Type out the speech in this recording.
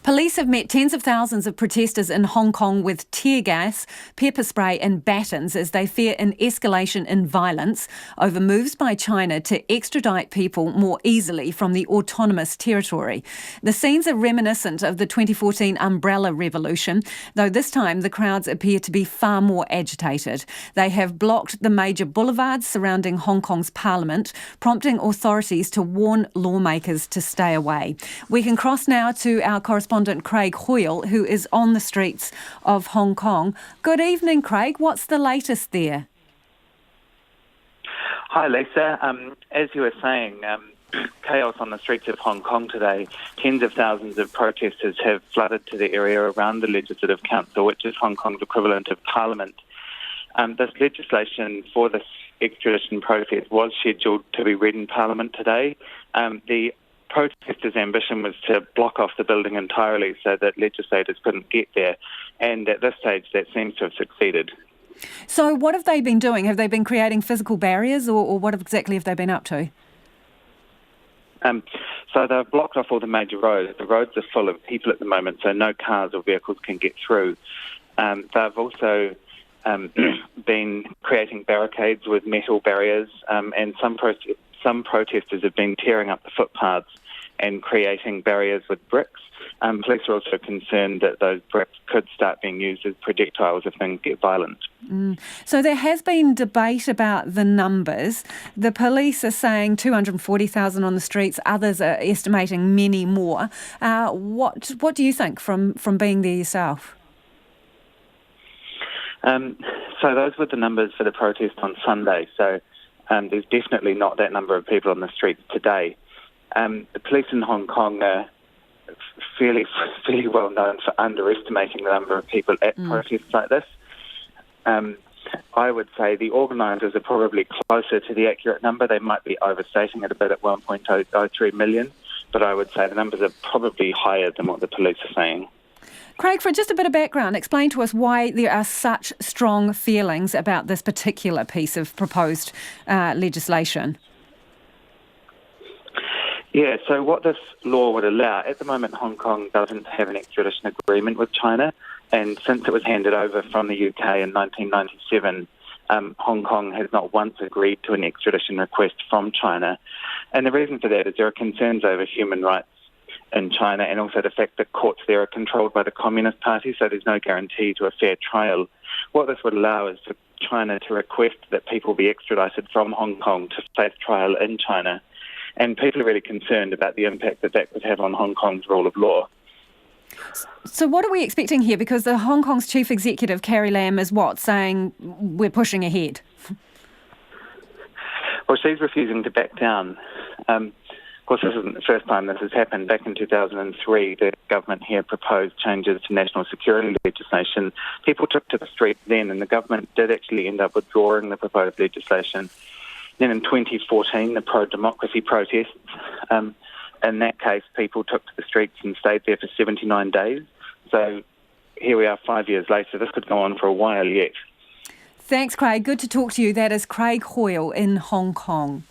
Police have met tens of thousands of protesters in Hong Kong with tear gas, pepper spray and batons as they fear an escalation in violence over moves by China to extradite people more easily from the autonomous territory. The scenes are reminiscent of the 2014 Umbrella Revolution, though this time the crowds appear to be far more agitated. They have blocked the major boulevards surrounding Hong Kong's parliament, prompting authorities to warn lawmakers to stay away. We can cross now to our correspondent Craig Hoyle, who is on the streets of Hong Kong. Good evening, Craig. What's the latest there? Hi, Lisa. As you were saying, chaos on the streets of Hong Kong today. Tens of thousands of protesters have flooded to the area around the Legislative Council, which is Hong Kong's equivalent of Parliament. This legislation for this extradition process was scheduled to be read in Parliament today. The protesters' ambition was to block off the building entirely so that legislators couldn't get there, and at this stage that seems to have succeeded. So what have they been doing? Have they been creating physical barriers, or what exactly have they been up to? So they've blocked off all the major roads. The roads are full of people at the moment, so no cars or vehicles can get through. They've also been creating barricades with metal barriers, and some protesters have been tearing up the footpaths and creating barriers with bricks. Police are also concerned that those bricks could start being used as projectiles if things get violent. So there has been debate about the numbers. The police are saying 240,000 on the streets. Others are estimating many more. What do you think from being there yourself? So those were the numbers for the protest on Sunday. So there's definitely not that number of people on the streets today. The police in Hong Kong are fairly well known for underestimating the number of people at protests like this. I would say the organisers are probably closer to the accurate number. They might be overstating it a bit at 1.03 million, but I would say the numbers are probably higher than what the police are saying. Craig, for just a bit of background, explain to us why there are such strong feelings about this particular piece of proposed legislation. Yeah, so what this law would allow, at the moment Hong Kong doesn't have an extradition agreement with China, and since it was handed over from the UK in 1997, Hong Kong has not once agreed to an extradition request from China. And the reason for that is there are concerns over human rights in China, and also the fact that courts there are controlled by the Communist Party, so there's no guarantee to a fair trial. What this would allow is for China to request that people be extradited from Hong Kong to face trial in China. And people are really concerned about the impact that could have on Hong Kong's rule of law. So what are we expecting here? Because the Hong Kong's chief executive, Carrie Lam, is saying we're pushing ahead? Well, she's refusing to back down. Of course, this isn't the first time this has happened. Back in 2003, the government here proposed changes to national security legislation. People took to the street then, and the government did actually end up withdrawing the proposed legislation. Then in 2014, the pro-democracy protests. In that case, people took to the streets and stayed there for 79 days. So here we are 5 years later. This could go on for a while yet. Thanks, Craig. Good to talk to you. That is Craig Hoyle in Hong Kong.